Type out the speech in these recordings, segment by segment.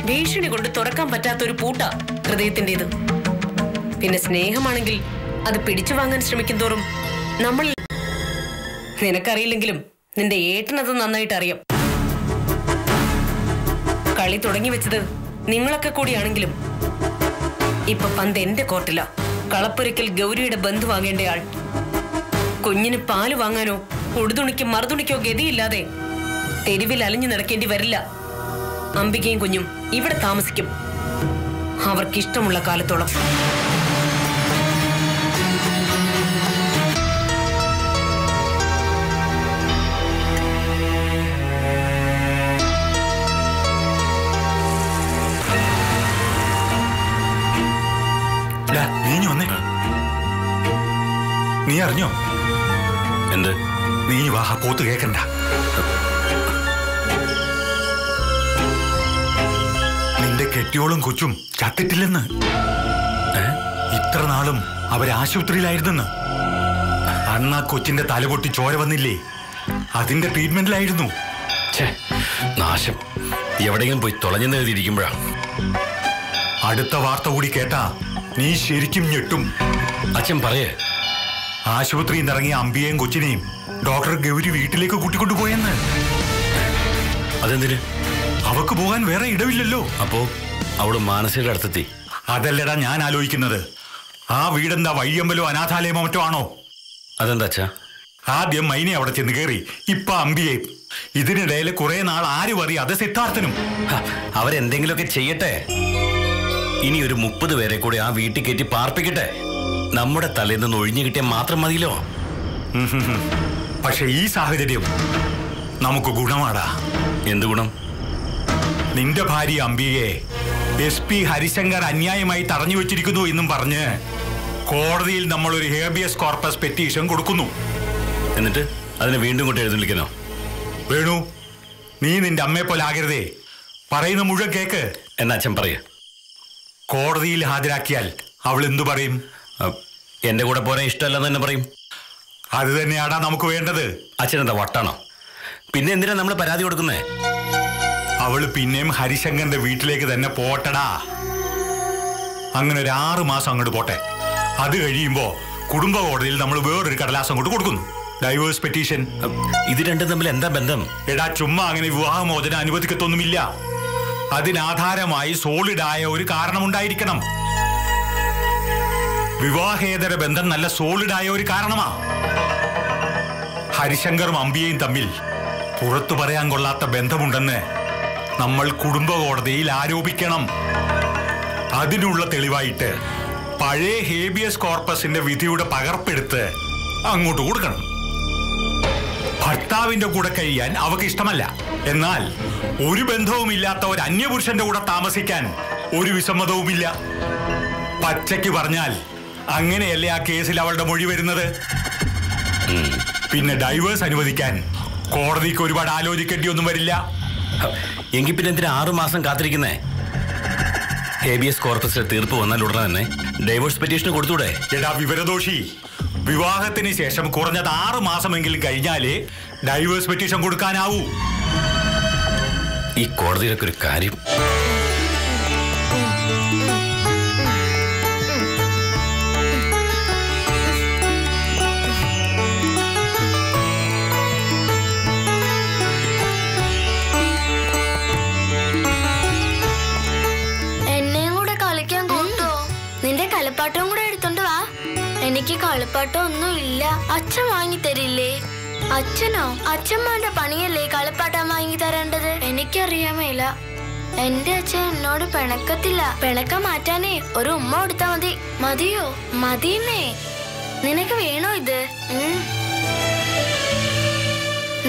ഭീഷണി കൊണ്ട് തുറക്കാൻ പറ്റാത്തൊരു പൂട്ടാ ഹൃദയത്തിൻ്റെത്. പിന്നെ സ്നേഹമാണെങ്കിൽ അത് പിടിച്ചു വാങ്ങാൻ ശ്രമിക്കും തോറും നമ്മൾ, നിനക്കറിയില്ലെങ്കിലും നിന്റെ ഏട്ടനത് നന്നായിട്ട് അറിയാം. കളി തുടങ്ങി വെച്ചത് നിങ്ങളൊക്കെ കൂടിയാണെങ്കിലും ഇപ്പൊ പന്ത് എന്റെ കോർട്ടില. കളപ്പൊരിക്കൽ ഗൗരിയുടെ ബന്ധു വാങ്ങേണ്ടയാൾ കുഞ്ഞിന് പാല് വാങ്ങാനോ ഉടുതുണിക്കോ മറുതുണിക്കോ ഗതിയില്ലാതെ തെരുവിൽ അലിഞ്ഞു നടക്കേണ്ടി വരില്ല. അംബികയും കുഞ്ഞും ഇവിടെ താമസിക്കും, അവർക്കിഷ്ടമുള്ള കാലത്തോളം. നീ അറിഞ്ഞോ? എന്ത്? നീ വാഹ പോത്ത് കേക്കണ്ട. നിന്റെ കെട്ടിയോളും കൊച്ചും ചത്തിട്ടില്ലെന്ന്. ഇത്ര നാളും അവരാശുപത്രിയിലായിരുന്നെന്ന്. അന്ന് ആ കൊച്ചിന്റെ തലപൊട്ടി ചോര വന്നില്ലേ, അതിന്റെ ട്രീറ്റ്മെന്റിലായിരുന്നു. നാശം. എവിടെയെങ്കിലും പോയി തുളഞ്ഞെന്ന് എഴുതിയിരിക്കുമ്പോഴാണ്. അടുത്ത വാർത്ത കൂടി കേട്ടാ നീ ശരിക്കും ഞെട്ടും. അച്ഛൻ പറയേ. ആശുപത്രിയിൽ നിന്ന് ഇറങ്ങിയ അമ്പിയെയും കൊച്ചിനെയും ഡോക്ടർ ഗൗരി വീട്ടിലേക്ക് കൂട്ടിക്കൊണ്ടുപോയെന്ന്. അതെന്തിന്? അവക്ക് പോകാൻ വേറെ ഇടവില്ലല്ലോ. അപ്പോ അവള് മാനസിക അടുത്തെത്തി. അതല്ലടാ ഞാൻ ആലോചിക്കുന്നത്. ആ വീടെന്താ വഴിയമ്പലോ അനാഥാലയമോ മറ്റോ ആണോ? അതെന്താ അച്ഛാ? ആദ്യം മൈനെ അവിടെ ചെന്ന് കയറി, ഇപ്പൊ അമ്പിയെ. ഇതിനിടയിൽ കുറെ നാൾ ആരും അറിയാം അത് സിദ്ധാർത്ഥനും. അവരെന്തെങ്കിലുമൊക്കെ ചെയ്യട്ടെ. ഇനി ഒരു 30 പേരെ കൂടി ആ വീട്ടിൽ കയറ്റി പാർപ്പിക്കട്ടെ. നമ്മുടെ തലയിൽ നിന്ന് ഒഴിഞ്ഞു കിട്ടിയാൽ മാത്രം മതിയല്ലോ. പക്ഷെ ഈ സാഹചര്യം നമുക്ക് ഗുണമാടാ. എന്ത് ഗുണം? നിന്റെ ഭാര്യ അംബികയെ SP ഹരിശങ്കർ അന്യായമായി തടഞ്ഞു വെച്ചിരിക്കുന്നു എന്നും പറഞ്ഞ് കോടതിയിൽ നമ്മൾ ഒരു ഹേബിയസ് കോർപ്പസ് പെറ്റീഷൻ കൊടുക്കുന്നു. എന്നിട്ട് അതിനെ വീണ്ടും കൊണ്ട് എഴുന്നള്ളിക്കണോ? വേണു, നീ നിന്റെ അമ്മയെ പോലെ ആകരുതേ. പറയുന്ന മുഴുവൻ കേക്ക്. എന്നാ അച്ഛൻ പറയ. കോടതിയിൽ ഹാജരാക്കിയാൽ അവൾ എന്തു പറയും? എന്റെ കൂടെ പോരാൻ ഇഷ്ടമല്ലെന്ന് തന്നെ പറയും. അത് തന്നെയാടാ നമുക്ക് വേണ്ടത്. അച്ഛനെന്താ വട്ടാണോ? പിന്നെ എന്തിനാ നമ്മൾ പരാതി കൊടുക്കുന്നേ? അവള് പിന്നെയും ഹരിശങ്കറിന്റെ വീട്ടിലേക്ക് തന്നെ പോട്ടടാ. അങ്ങനെ ഒരു 6 മാസം അങ്ങോട്ട് പോട്ടെ. അത് കഴിയുമ്പോ കുടുംബ കോടതിയിൽ നമ്മൾ വേറൊരു കടലാസം അങ്ങോട്ട് കൊടുക്കുന്നു, ഡൈവേഴ്സ് പെറ്റീഷൻ. ഇത് രണ്ടും തമ്മിൽ എന്താ ബന്ധം? എടാ ചുമ്മാ അങ്ങനെ വിവാഹമോചനം അനുവദിക്കത്തൊന്നുമില്ല. അതിനാധാരമായി സോളിഡായ ഒരു കാരണമുണ്ടായിരിക്കണം. വിവാഹേതര ബന്ധം നല്ല സോളിഡായ ഒരു കാരണമാ. ഹരിശങ്കറും അമ്പിയയും തമ്മിൽ പുറത്തു പറയാൻ കൊള്ളാത്ത ബന്ധമുണ്ടെന്ന് നമ്മൾ കുടുംബ കോടതിയിൽ ആരോപിക്കണം. അതിനുള്ള തെളിവായിട്ട് പഴയ ഹേബിയസ് കോർപ്പസിന്റെ വിധിയുടെ പകർപ്പെടുത്ത് അങ്ങോട്ട് കൊടുക്കണം. ഭർത്താവിന്റെ കൂടെ കഴിയാൻ അവക്ക് ഇഷ്ടമല്ല. എന്നാൽ ഒരു ബന്ധവുമില്ലാത്ത ഒരു അന്യപുരുഷന്റെ കൂടെ താമസിക്കാൻ ഒരു വിസമ്മതവുമില്ല. പച്ചയ്ക്ക് പറഞ്ഞാൽ അങ്ങനെയല്ലേ ആ കേസിൽ അവളുടെ മൊഴി വരുന്നത്. പിന്നെ ഡൈവേഴ്സ് അനുവദിക്കാൻ കോടതിക്ക് ഒരുപാട് ആലോചിക്കേണ്ടി ഒന്നും വരില്ല. എങ്കിൽ പിന്നെ എന്തിനാ 6 മാസം കാത്തിരിക്കുന്നേ? ഹേബിയസ് കോർപ്പസിലെ തീർപ്പ് വന്നാൽ ഉടനെ തന്നെ ഡൈവേഴ്സ് പെറ്റീഷൻ കൊടുത്തൂടെ? എടാ വിവരദോഷി, വിവാഹത്തിന് ശേഷം കുറഞ്ഞത് 6 മാസമെങ്കിലും കഴിഞ്ഞാലേ ഡൈവേഴ്സ് പെറ്റീഷൻ കൊടുക്കാനാവൂ. ഈ കോടതിയിലൊക്കെ ഒരു കാര്യം. കളിപ്പാട്ടവും കൂടെ എടുത്തോണ്ട് വാ. എനിക്ക് കളിപ്പാട്ടം ഒന്നും ഇല്ല. അച്ഛൻ വാങ്ങി തരില്ലേ? അച്ഛനോ? അച്ഛന്മാരുടെ പണിയല്ലേ കളിപ്പാട്ടം വാങ്ങി തരേണ്ടത്. എനിക്കറിയാമേല. എന്റെ അച്ഛൻ എന്നോട് പിണക്കത്തില്ല. പിണക്കം മാറ്റാനേ ഒരു ഉമ്മ കൊടുത്താ മതി. മതിയോ? മതിയെന്നേ. നിനക്ക് വേണോ ഇത്?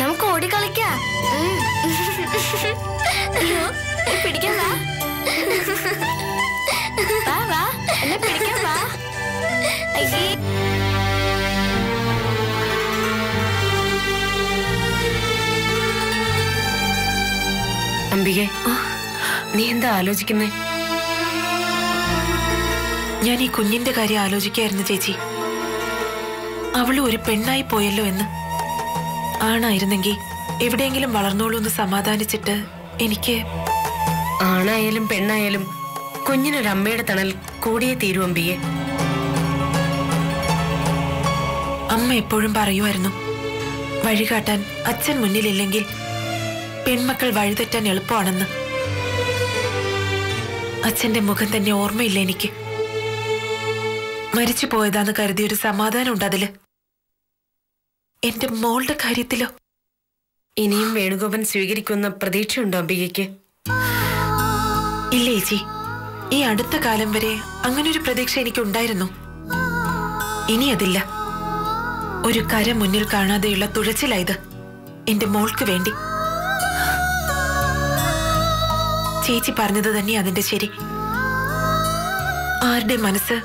നമുക്ക് ഓടിക്കളിക്കാം. പിടിക്കാൻ വാ. വാ വാ, എന്നെ പിടിക്കാൻ വാ. അംബികെ, നീ എന്താ ആലോചിക്കുന്നേ? ഞാൻ ഈ കുഞ്ഞിന്റെ കാര്യം ആലോചിക്കായിരുന്നു ചേച്ചി. അവളും ഒരു പെണ്ണായി പോയല്ലോ എന്ന്. ആണായിരുന്നെങ്കിൽ എവിടെയെങ്കിലും വളർന്നോളൂ എന്ന് സമാധാനിച്ചിട്ട് എനിക്ക്. ആണായാലും പെണ്ണായാലും കുഞ്ഞിനൊരമ്മയുടെ തണൽ കൂടിയേ തീരുവമ്പിയെ. അമ്മ എപ്പോഴും പറയുമായിരുന്നു, വഴികാട്ടാൻ അച്ഛൻ മുന്നിലില്ലെങ്കിൽ പെൺമക്കൾ വഴിതെറ്റാൻ എളുപ്പമാണെന്ന്. അച്ഛന്റെ മുഖം തന്നെ ഓർമ്മയില്ല എനിക്ക്. മരിച്ചു പോയതാന്ന് കരുതിയൊരു സമാധാനം ഉണ്ട് അതില്. എന്റെ മോളുടെ കാര്യത്തിലോ? ഇനിയും വേണുഗോപൻ സ്വീകരിക്കുന്ന പ്രതീക്ഷയുണ്ടോ അംബികയ്ക്ക്? ഇല്ല ചേച്ചി, ഈ അടുത്ത കാലം വരെ അങ്ങനൊരു പ്രതീക്ഷ എനിക്കുണ്ടായിരുന്നു. ഇനി അതില്ല. ഒരു കര മുന്നിൽ കാണാതെയുള്ള തുഴച്ചിലായത് എന്റെ മോൾക്ക് വേണ്ടി. ചേച്ചി പറഞ്ഞത് തന്നെ അതിന്റെ ശരി. ആരുടെ മനസ്സ്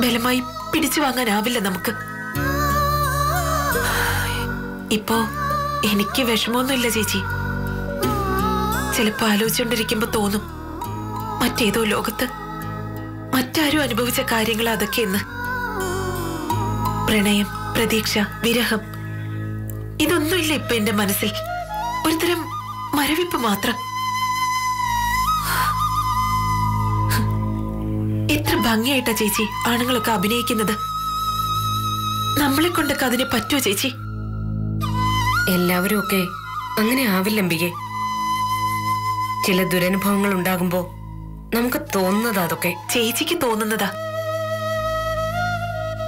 ബലമായി പിടിച്ചു വാങ്ങാനാവില്ല നമുക്ക്. ഇപ്പോ എനിക്ക് വിഷമമൊന്നുമില്ല ചേച്ചി. ചിലപ്പോ ആലോചിച്ചുകൊണ്ടിരിക്കുമ്പോ തോന്നും, മറ്റേതോ ലോകത്ത് മറ്റാരും അനുഭവിച്ച കാര്യങ്ങൾ അതൊക്കെയെന്ന്. പ്രണയം, പ്രതീക്ഷ, വിരഹം, ഇതൊന്നുമില്ല ഇപ്പൊ എന്റെ മനസ്സിൽ. ഒരുതരം മരവിപ്പ് മാത്രം. എത്ര ഭംഗിയായിട്ടാ ചേച്ചി ആണുങ്ങളൊക്കെ അഭിനയിക്കുന്നത്. നമ്മളെ കൊണ്ടൊക്കെ അതിന് പറ്റുമോ ചേച്ചി? എല്ലാവരും ഒക്കെ അങ്ങനെ ആവില്ല അംബികെ. ചില ദുരനുഭവങ്ങൾ ഉണ്ടാകുമ്പോ നമുക്ക് തോന്നുന്നതാ അതൊക്കെ. ചേച്ചിക്ക് തോന്നുന്നതാ.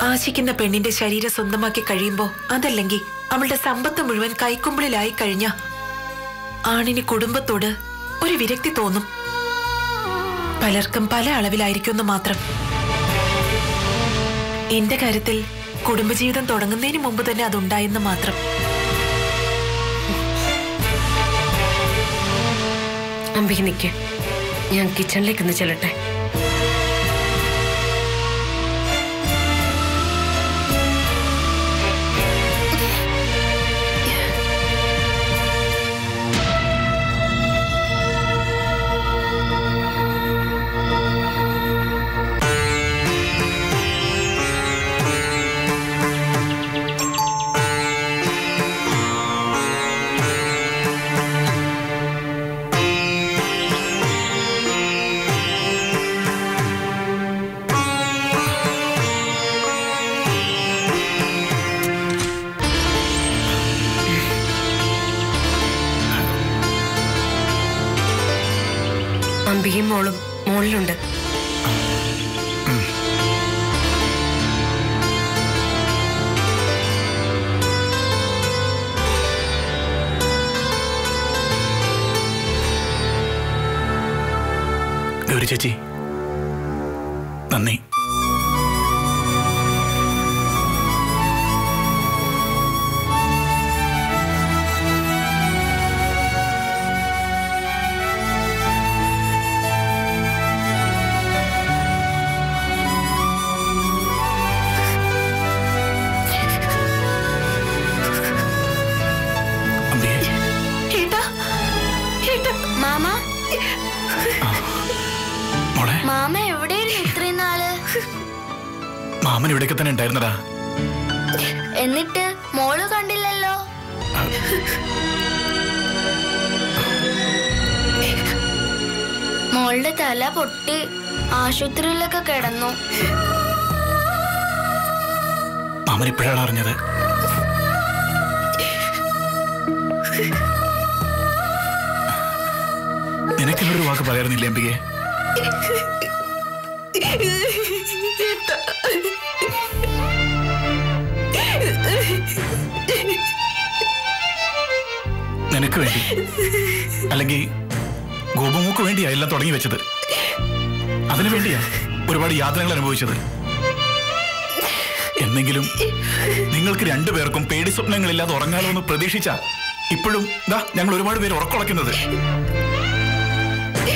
ആശിക്കുന്ന പെണ്ണിന്റെ ശരീരം സ്വന്തമാക്കി കഴിയുമ്പോ, അതല്ലെങ്കിൽ അവളുടെ സമ്പത്ത് മുഴുവൻ കൈക്കുമ്പിളിലായി കഴിഞ്ഞ ആണിന് കുടുംബത്തോട് ഒരു വിരക്തി തോന്നും. പലർക്കും പല അളവിലായിരിക്കുമെന്ന് മാത്രം. എന്റെ കാര്യത്തിൽ കുടുംബജീവിതം തുടങ്ങുന്നതിന് മുമ്പ് തന്നെ അതുണ്ടായെന്ന് മാത്രം. അംബിക നിക്ക്, ഞാൻ കിച്ചണിലേക്ക് ഒന്ന് ചെല്ലട്ടെ. അംബികയും മോളും മോളിലുണ്ട്. ഗൗരി ചേച്ചി, നന്ദി. മാമ എവിടെയായിരുന്നു ഇത്രയും നാള്? മാമൻ ഇവിടേക്ക് തന്നെ ഉണ്ടായിരുന്നടാ. എന്നിട്ട് മോള് കണ്ടില്ലല്ലോ. മോളുടെ തല പൊട്ടി ആശുപത്രിയിലൊക്കെ കിടന്നു. മാമൻ ഇപ്പോഴാണ് അറിഞ്ഞത്. നിനക്കിന്നൊരു വാക്ക് പറയാറുന്നില്ല അംബികെ? നിനക്ക് വേണ്ടി, അല്ലെങ്കിൽ ഗോപമൂക്ക് വേണ്ടിയാ എല്ലാം തുടങ്ങി വെച്ചത്. അതിനു വേണ്ടിയാ ഒരുപാട് യാതനകൾ അനുഭവിച്ചത്. എന്നെങ്കിലും നിങ്ങൾക്ക് രണ്ടുപേർക്കും പേടി സ്വപ്നങ്ങളില്ലാതെ ഉറങ്ങാലോ എന്ന് പ്രതീക്ഷിച്ച ഇപ്പോഴും ഞങ്ങൾ ഒരുപാട് പേര് ഉറക്കുളയ്ക്കുന്നത്.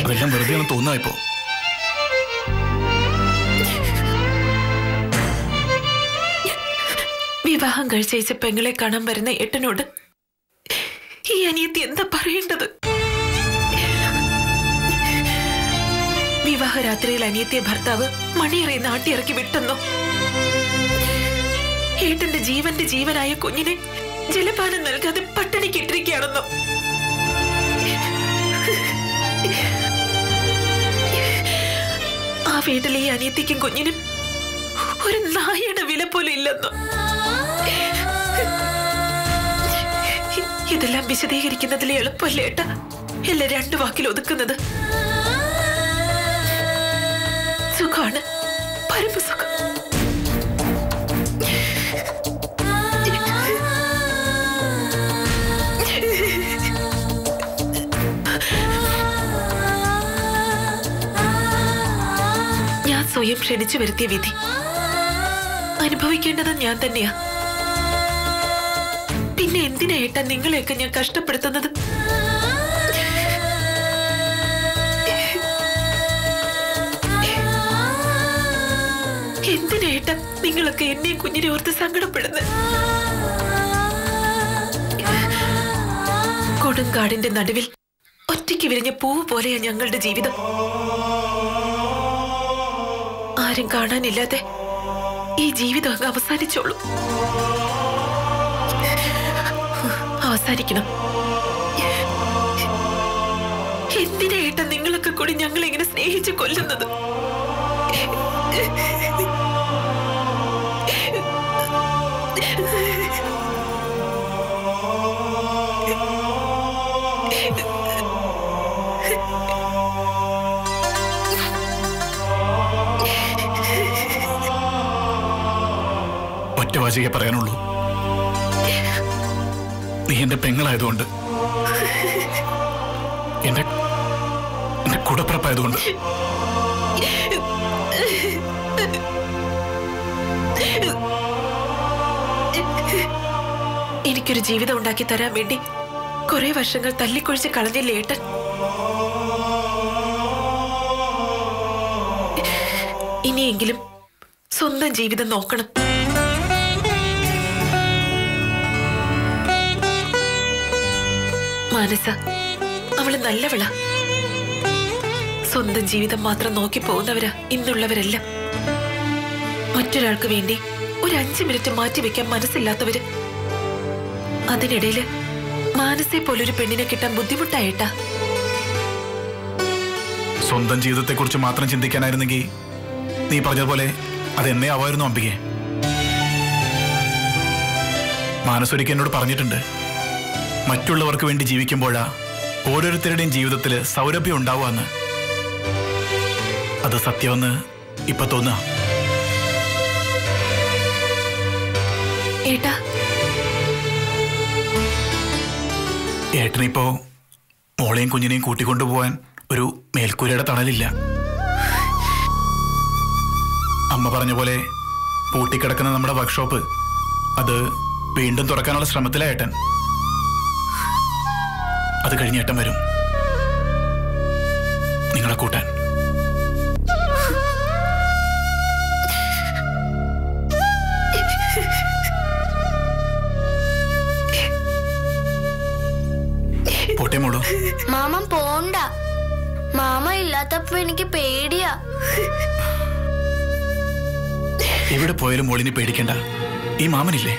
അതെല്ലാം വെറുതെ ഒന്ന് തോന്നുക ഇപ്പോ. വിവാഹം കഴിച്ചയച്ച പെങ്ങളെ കാണാൻ വരുന്ന ഏട്ടനോട് ഈ അനിയത്തി എന്താ പറയേണ്ടത്? വിവാഹരാത്രിയിൽ അനിയത്തിയെ ഭർത്താവ് മണിയറയിൽ നാട്ടിയിറക്കി വിട്ടെന്നോ? ഏട്ടന്റെ ജീവന്റെ ജീവനായ കുഞ്ഞിനെ ജലപാനം നൽകാതെ പട്ടിണിക്കിട്ടിരിക്കുകയാണെന്നോ? ആ വീട്ടിലെ ഈ അനിയത്തിക്കും കുഞ്ഞിനും ഒരു നായയുടെ വില പോലും ഇല്ലെന്നോ? ഇതെല്ലാം വിശദീകരിക്കുന്നതിൽ എളുപ്പമല്ലേ ഏട്ടാ എല്ലാം 2 വാക്കിൽ ഒതുക്കുന്നത്? സുഖമാണ്, പരമസുഖം. ഞാൻ സ്വയം ക്ഷണിച്ചു വരുത്തിയ വിധി അനുഭവിക്കേണ്ടത് ഞാൻ തന്നെയാ. പിന്നെ എന്തിനായിട്ടാ നിങ്ങളെയൊക്കെ ഞാൻ കഷ്ടപ്പെടുത്തുന്നത്? എന്തിനായിട്ടാ നിങ്ങളൊക്കെ എന്നെയും കുഞ്ഞിനെ ഓർത്ത് സങ്കടപ്പെടുന്നത്? കൊടുങ്കാടിന്റെ നടുവിൽ ഒറ്റയ്ക്ക് വിരിഞ്ഞ പൂവ് പോലെയാ ഞങ്ങളുടെ ജീവിതം. ആരും കാണാനില്ലാതെ ഈ ജീവിതം അങ്ങ് അവസാനിച്ചോളൂ. അവസാനിക്കണം. എന്തിനായിട്ടാ നിങ്ങളൊക്കെ കൂടി ഞങ്ങൾ ഇങ്ങനെ സ്നേഹിച്ച് കൊല്ലുന്നത്? ഒറ്റവാചികെ പറയാനുള്ളൂ. നീ എന്റെ പെങ്ങളായതുകൊണ്ട്, എന്റെ കൂടപ്പിറപ്പായതുകൊണ്ട് എനിക്കൊരു ജീവിതം ഉണ്ടാക്കി തരാൻ വേണ്ടി കുറെ വർഷങ്ങൾ തല്ലിക്കൊഴിച്ച് കളഞ്ഞില്ലേ ഏട്ടൻ? ഇനിയെങ്കിലും സ്വന്തം ജീവിതം നോക്കണം. മാനസ അവള് നല്ലവളാ. സ്വന്തം ജീവിതം മാത്രം നോക്കി പോകുന്നവരാ ഇന്നുള്ളവരെല്ലാം. മറ്റൊരാൾക്ക് വേണ്ടി ഒരു 5 മിനിറ്റ് മാറ്റിവെക്കാൻ മനസ്സില്ലാത്തവര്. അതിനിടയില് മാനസയെ പോലൊരു പെണ്ണിനെ കിട്ടാൻ ബുദ്ധിമുട്ടായിട്ടാ. സ്വന്തം ജീവിതത്തെ കുറിച്ച് മാത്രം ചിന്തിക്കാനായിരുന്നെങ്കിൽ നീ പറഞ്ഞതുപോലെ അതെന്നേ ആവായിരുന്നു അംബികെ. മാനസൊരിക്കൽ എന്നോട് പറഞ്ഞിട്ടുണ്ട്, മറ്റുള്ളവർക്ക് വേണ്ടി ജീവിക്കുമ്പോഴാ ഓരോരുത്തരുടെയും ജീവിതത്തിൽ സൗരഭ്യം ഉണ്ടാവുകയെന്ന്. അത് സത്യമെന്ന് ഇപ്പൊ തോന്നുക. ഏട്ടനിപ്പോ മോളെയും കുഞ്ഞിനെയും കൂട്ടിക്കൊണ്ടുപോവാൻ ഒരു മേൽക്കൂരയുടെ തണലില്ല. അമ്മ പറഞ്ഞ പോലെ പൂട്ടിക്കിടക്കുന്ന നമ്മുടെ വർക്ക്ഷോപ്പ് അത് വീണ്ടും തുറക്കാനുള്ള ശ്രമത്തിലാ ഏട്ടൻ. അത് കഴിഞ്ഞ് ഏട്ടൻ വരും നിങ്ങളെ കൂട്ടാൻ. പോട്ടെ മോളൂ. മാമൻ പോണ്ട. മാമ ഇല്ലാത്തപ്പോ എനിക്ക് പേടിയാ. എവിടെ പോയാലും മോളിനെ പേടിക്കണ്ട. ഈ മാമനില്ലേ?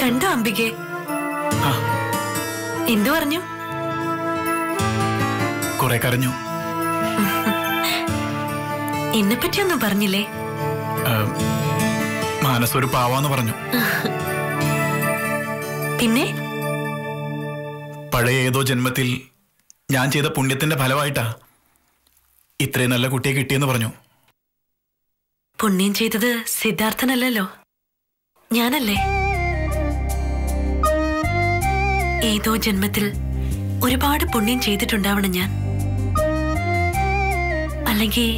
കണ്ടോ അംബികെ? എന്തു പറഞ്ഞു? കുറെ കരഞ്ഞു. എന്നെ പറ്റിയൊന്നും പറഞ്ഞില്ലേ? മാനസൊരു പാവാന്ന് പറഞ്ഞു. പിന്നെ പഴയ ഏതോ ജന്മത്തിൽ ഞാൻ ചെയ്ത പുണ്യത്തിന്റെ ഫലമായിട്ടാ ഇത്രയും നല്ല കുട്ടിയെ കിട്ടിയെന്ന് പറഞ്ഞു. പുണ്യം ചെയ്തത് സിദ്ധാർത്ഥനല്ലല്ലോ, ഞാനല്ലേ. ഏതോ ജന്മത്തിൽ ഒരുപാട് പുണ്യം ചെയ്തിട്ടുണ്ടാവണം ഞാൻ. അല്ലെങ്കിൽ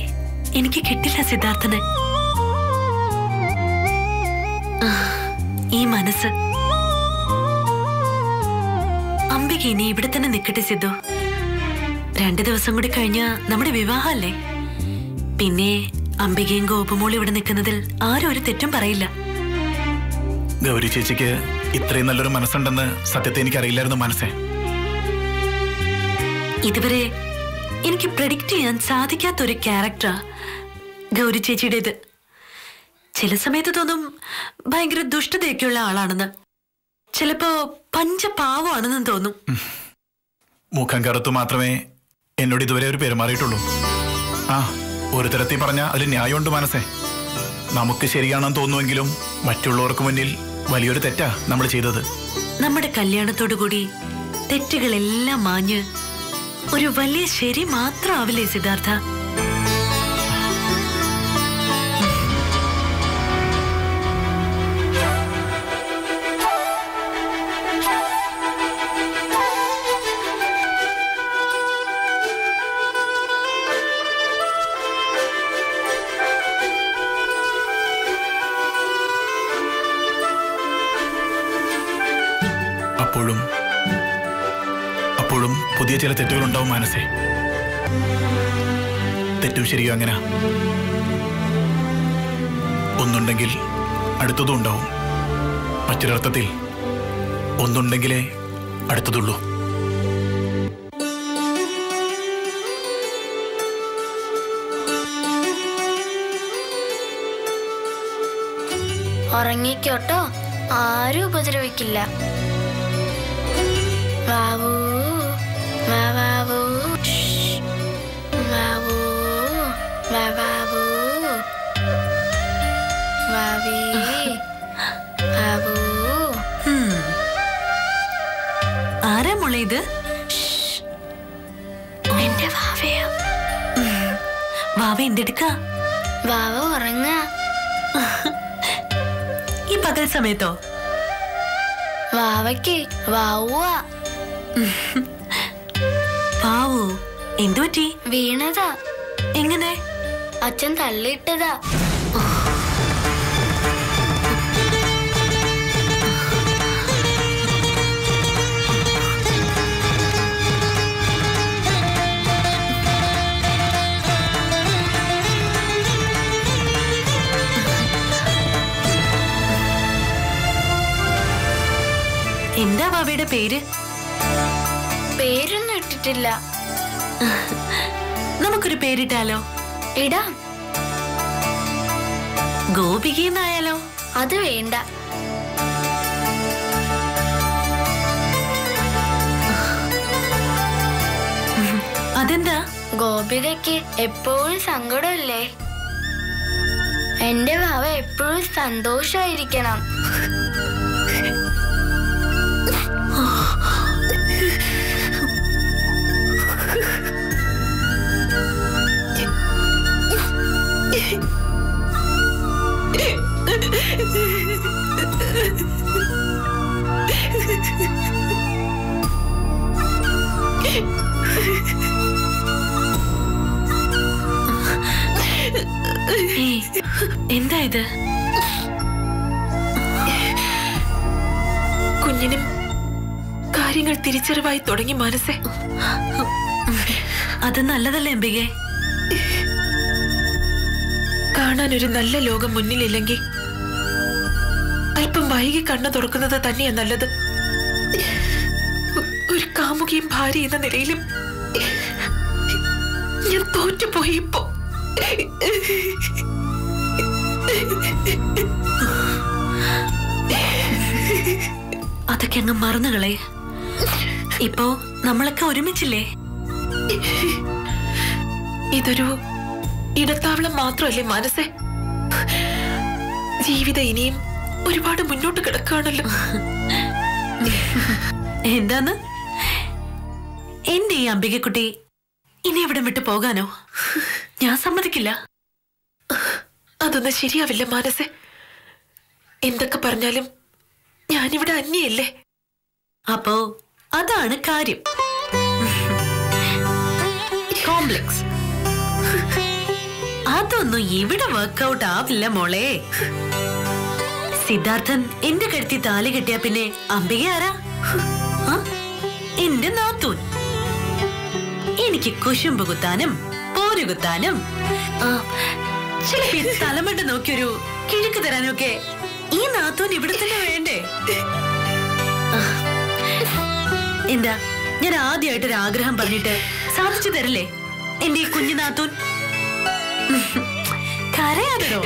എനിക്ക് കിട്ടില്ല സിദ്ധാർത്ഥന്. ഈ മനസ്സ്. അംബിക ഇനി ഇവിടെ തന്നെ നിൽക്കട്ടെ സിദ്ധു. 2 ദിവസം കൂടി കഴിഞ്ഞാ നമ്മുടെ വിവാഹമല്ലേ. പിന്നെ അംബികയും ഗോപുമോളും ഇവിടെ നിൽക്കുന്നതിൽ ആരും ഒരു തെറ്റും പറയില്ല. ഗൗരി ചേച്ചിക്ക് ഇത്രയും നല്ലൊരു മനസ്സുണ്ടെന്ന് സത്യത്തെ എനിക്കറിയില്ലായിരുന്നു. മനസ്സേ, ഇതുവരെ എനിക്ക് പ്രെഡിക്റ്റ് ചെയ്യാൻ സാധിക്കാത്തൊരു ക്യാരക്ടറാ ഗൗരി ചേച്ചിയുടേത്. ചില സമയത്ത് തോന്നും ഭയങ്കര ദുഷ്ടതയൊക്കെയുള്ള ആളാണെന്ന്, ചിലപ്പോ പഞ്ചപാവമാണെന്നും തോന്നും. മുഖം കറുത്തു മാത്രമേ എന്നോട് ഇതുവരെ ഒരു പെരുമാറിയിട്ടുള്ളൂ. ആ, ഒരു തരത്തിൽ പറഞ്ഞാൽ അതിൽ ന്യായമുണ്ട്. മനസ്സേ, നമുക്ക് ശരിയാണെന്ന് തോന്നുമെങ്കിലും മറ്റുള്ളവർക്ക് മുന്നിൽ വലിയൊരു തെറ്റാ നമ്മൾ ചെയ്തത്. നമ്മുടെ കല്യാണത്തോടുകൂടി തെറ്റുകളെല്ലാം മാഞ്ഞ് ഒരു വലിയ ശരി മാത്രമാവില്ലേ സിദ്ധാർത്ഥ? അപ്പോഴും പുതിയ ചില തെറ്റുകളുണ്ടാവും. മനസ്സേ, തെറ്റും ശരിയും അങ്ങനെ. ഒന്നുണ്ടെങ്കിൽ അടുത്തതും ഉണ്ടാവും. മറ്റൊരർത്ഥത്തിൽ ഒന്നുണ്ടെങ്കിലേ അടുത്തതുള്ളൂ. ഉറങ്ങിക്കോട്ടോ, ആരും ഉപദ്രവിക്കില്ല. വാവൂ വാവൂ വാവൂ വാവൂ വാവീ വാവൂ. ആരാ മോളെ ഇത്? എന്റെ വാവയോ? വാവ എന്തെടുക്ക? വാവ ഉറങ്ങ. ഈ പകൽ സമയത്തോ? വാവയ്ക്ക് വാവുക. വാവു, എന്തു പറ്റി? വീണതാ. എങ്ങനെ? അച്ഛൻ തള്ളിയിട്ടതാ. എന്താ വാവയുടെ പേര്? പേരൊന്നും ഇട്ടിട്ടില്ല. നമുക്കൊരു പേരിട്ടാലോ? ഇടാം. ഗോപികയെന്നായാലോ? അത് വേണ്ട. അതെന്താ? ഗോപികയ്ക്ക് എപ്പോഴും സങ്കടമല്ലേ. എന്റെ വാവ എപ്പോഴും സന്തോഷമായിരിക്കണം. എന്താ ഇത്? കുഞ്ഞിനും കാര്യങ്ങൾ തിരിച്ചറിവായി തുടങ്ങി. മനസ്സേ, അത് നല്ലതല്ലേ അംബികെ? കാണാൻ ഒരു നല്ല ലോകം മുന്നിലില്ലെങ്കിൽ അല്പം വൈകി കണ്ണു തുറക്കുന്നത് തന്നെയാ നല്ലത്. ഒരു കാമുകിയും ഭാര്യ എന്ന നിലയിലും ഞാൻ തോറ്റുപോയി. ഇപ്പോ അതൊക്കെ അങ്ങ് മറന്നുകളെ. ഇപ്പോ നമ്മളൊക്കെ ഒരുമിച്ചില്ലേ? ഇതൊരു ഇടത്താവളം മാത്രമല്ലേ മനസ്സേ? ജീവിതം ഇനിയും ഒരുപാട് മുന്നോട്ട് കിടക്കുകയാണല്ലോ. എന്താന്ന്? എന്റെ ഈ അംബികക്കുട്ടി ഇനി ഇവിടെ വിട്ടു പോകാനോ? ഞാൻ സമ്മതിക്കില്ല. അതൊന്നും ശരിയാവില്ല മാനസേ. എന്തൊക്കെ പറഞ്ഞാലും ഞാനിവിടെ അന്യല്ലേ. അപ്പോ അതാണ് കാര്യം. കോംപ്ലക്സ് അതൊന്നും ഇവിടെ വർക്ക്ഔട്ട് ആവില്ല മോളെ. സിദ്ധാർത്ഥൻ എന്റെ കഴുത്തി താലി കെട്ടിയ പിന്നെ അംബിക ആരാ? എന്റെ നാത്തൂൻ. എനിക്ക് കുശുമ്പ് കുത്താനും പോരു കുത്താനും ചിലപ്പോ തലമണ്ട നോക്കിയൊരു കിഴക്ക് തരാനൊക്കെ ഈ നാത്തൂൻ ഇവിടെ തന്നെ വേണ്ടേ? എന്താ ഞാൻ ആദ്യമായിട്ടൊരു ആഗ്രഹം പറഞ്ഞിട്ട് സാധിച്ചു തരില്ലേ എന്റെ ഈ കുഞ്ഞു നാത്തൂൻ? കരയാതോ?